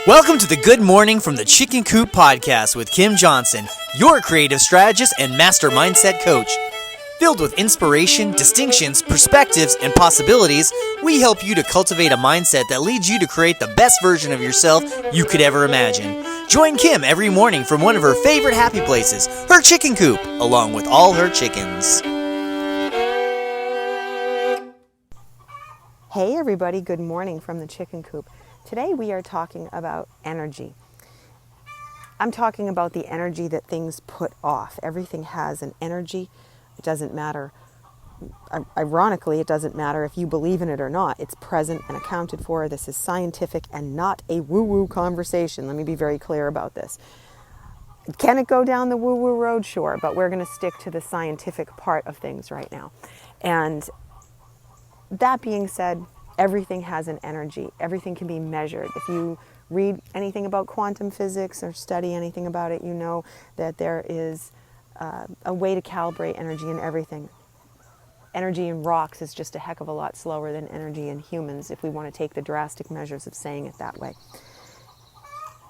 Welcome to the Good Morning from the Chicken Coop podcast with Kim Johnson, your creative strategist and master mindset coach. Filled with inspiration, distinctions, perspectives, and possibilities, we help you to cultivate a mindset that leads you to create the best version of yourself you could ever imagine. Join Kim every morning from one of her favorite happy places, her chicken coop, along with all her chickens. Hey everybody, good morning from the chicken coop. Today we are talking about energy. I'm talking about the energy that things put off. Everything has an energy. It doesn't matter. Ironically, it doesn't matter if you believe in it or not. It's present and accounted for. This is scientific and not a woo-woo conversation. Let me be very clear about this. Can it go down the woo-woo road? Sure, but we're going to stick to the scientific part of things right now. And that being said, everything has an energy. Everything can be measured. If you read anything about quantum physics or study anything about it, you know that there is a way to calibrate energy in everything. Energy in rocks is just a heck of a lot slower than energy in humans, if we want to take the drastic measures of saying it that way.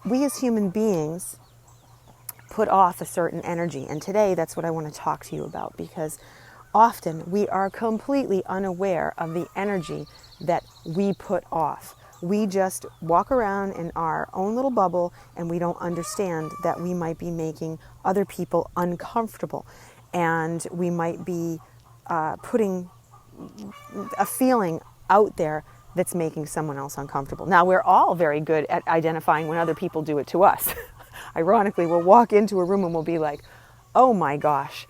We as human beings put off a certain energy, and today that's what I want to talk to you about, because often we are completely unaware of the energy that we put off. We just walk around in our own little bubble and we don't understand that we might be making other people uncomfortable, and we might be putting a feeling out there that's making someone else uncomfortable. Now, we're all very good at identifying when other people do it to us. Ironically, we'll walk into a room and we'll be like, oh my gosh,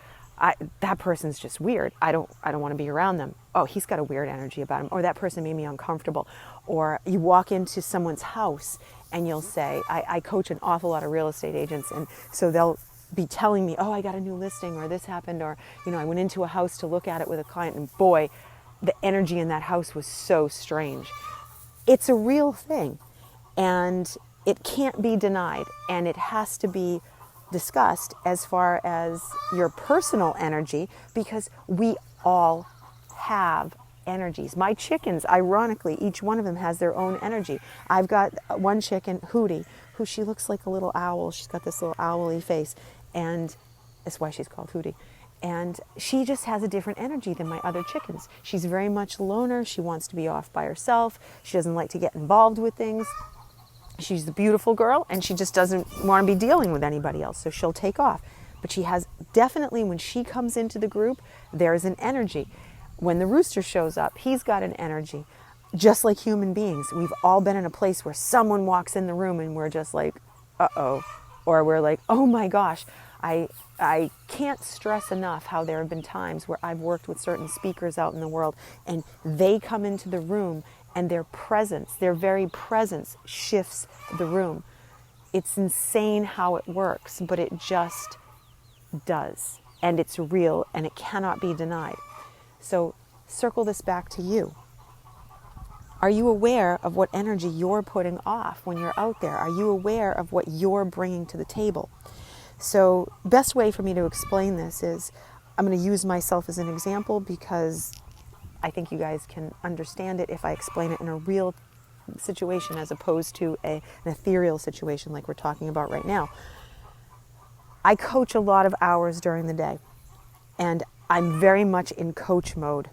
that person's just weird. I don't want to be around them. Oh, he's got a weird energy about him. Or that person made me uncomfortable. Or you walk into someone's house and you'll say, I coach an awful lot of real estate agents, and so they'll be telling me, oh, I got a new listing, or this happened, or I went into a house to look at it with a client, and boy, the energy in that house was so strange. It's a real thing, and it can't be denied, and it has to be discussed as far as your personal energy, because we all have energies. My chickens, ironically, each one of them has their own energy. I've got one chicken, Hootie, who she looks like a little owl. She's got this little owly face, and that's why she's called Hootie. And she just has a different energy than my other chickens. She's very much a loner. She wants to be off by herself. She doesn't like to get involved with things. She's the beautiful girl, and she just doesn't want to be dealing with anybody else, so she'll take off. But she has definitely, when she comes into the group, there's an energy. When the rooster shows up, he's got an energy. Just like human beings, we've all been in a place where someone walks in the room and we're just like, uh-oh. Or we're like, oh my gosh. I can't stress enough how there have been times where I've worked with certain speakers out in the world, and they come into the room and their presence, their very presence shifts the room. It's insane how it works, but it just does. And it's real, and it cannot be denied. So circle this back to you. Are you aware of what energy you're putting off when you're out there? Are you aware of what you're bringing to the table? So best way for me to explain this is, I'm going to use myself as an example, because I think you guys can understand it if I explain it in a real situation as opposed to an ethereal situation like we're talking about right now. I coach a lot of hours during the day, and I'm very much in coach mode,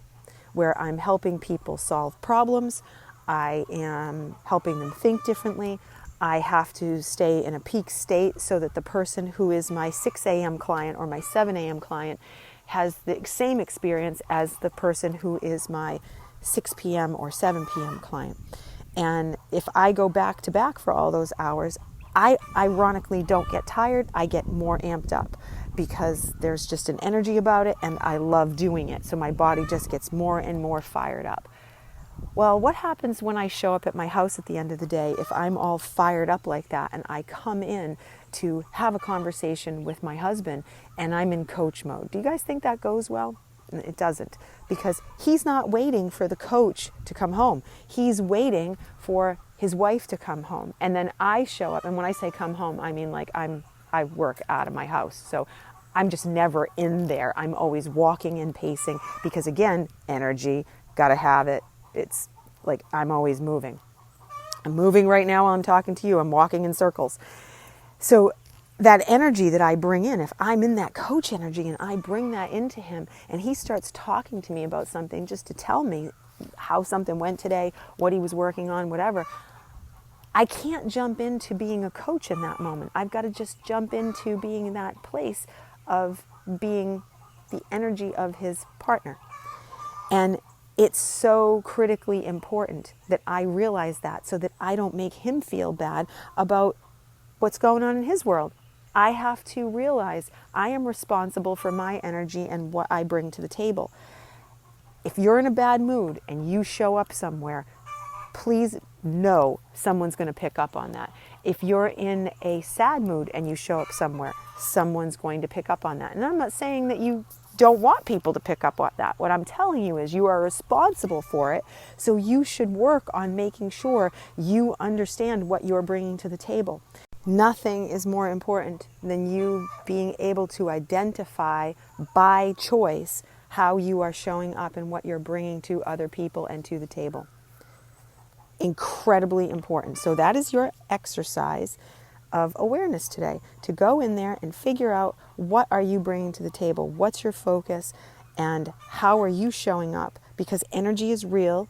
where I'm helping people solve problems. I am helping them think differently. I have to stay in a peak state so that the person who is my 6 a.m. client or my 7 a.m. client has the same experience as the person who is my 6 p.m. or 7 p.m. client. And if I go back to back for all those hours, I ironically don't get tired. I get more amped up because there's just an energy about it, and I love doing it. So my body just gets more and more fired up. Well, what happens when I show up at my house at the end of the day if I'm all fired up like that and I come in to have a conversation with my husband and I'm in coach mode? Do you guys think that goes well? It doesn't, because he's not waiting for the coach to come home. He's waiting for his wife to come home. And then I show up, and when I say come home, I mean like I work out of my house. So I'm just never in there. I'm always walking and pacing because, again, energy, got to have it. It's like I'm always moving. I'm moving right now while I'm talking to you. I'm walking in circles. So that energy that I bring in, if I'm in that coach energy and I bring that into him and he starts talking to me about something just to tell me how something went today, what he was working on, whatever, I can't jump into being a coach in that moment. I've got to just jump into being in that place of being the energy of his partner. And it's so critically important that I realize that so that I don't make him feel bad about what's going on in his world. I have to realize I am responsible for my energy and what I bring to the table. If you're in a bad mood and you show up somewhere, please know someone's going to pick up on that. If you're in a sad mood and you show up somewhere, someone's going to pick up on that. And I'm not saying that you don't want people to pick up on that. What I'm telling you is you are responsible for it. So you should work on making sure you understand what you're bringing to the table. Nothing is more important than you being able to identify by choice how you are showing up and what you're bringing to other people and to the table. Incredibly important. So that is your exercise of awareness today, to go in there and figure out what are you bringing to the table, what's your focus, and how are you showing up, because energy is real,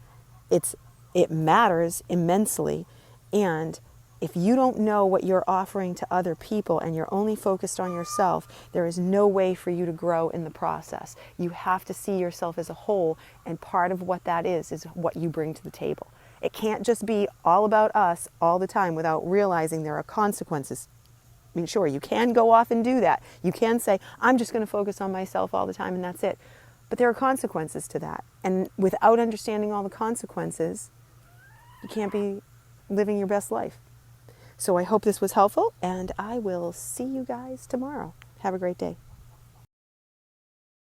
it matters immensely, and if you don't know what you're offering to other people and you're only focused on yourself, there is no way for you to grow in the process. You have to see yourself as a whole, and part of what that is what you bring to the table. It can't just be all about us all the time without realizing there are consequences. I mean, sure, you can go off and do that. You can say, I'm just going to focus on myself all the time and that's it. But there are consequences to that. And without understanding all the consequences, you can't be living your best life. So I hope this was helpful, and I will see you guys tomorrow. Have a great day.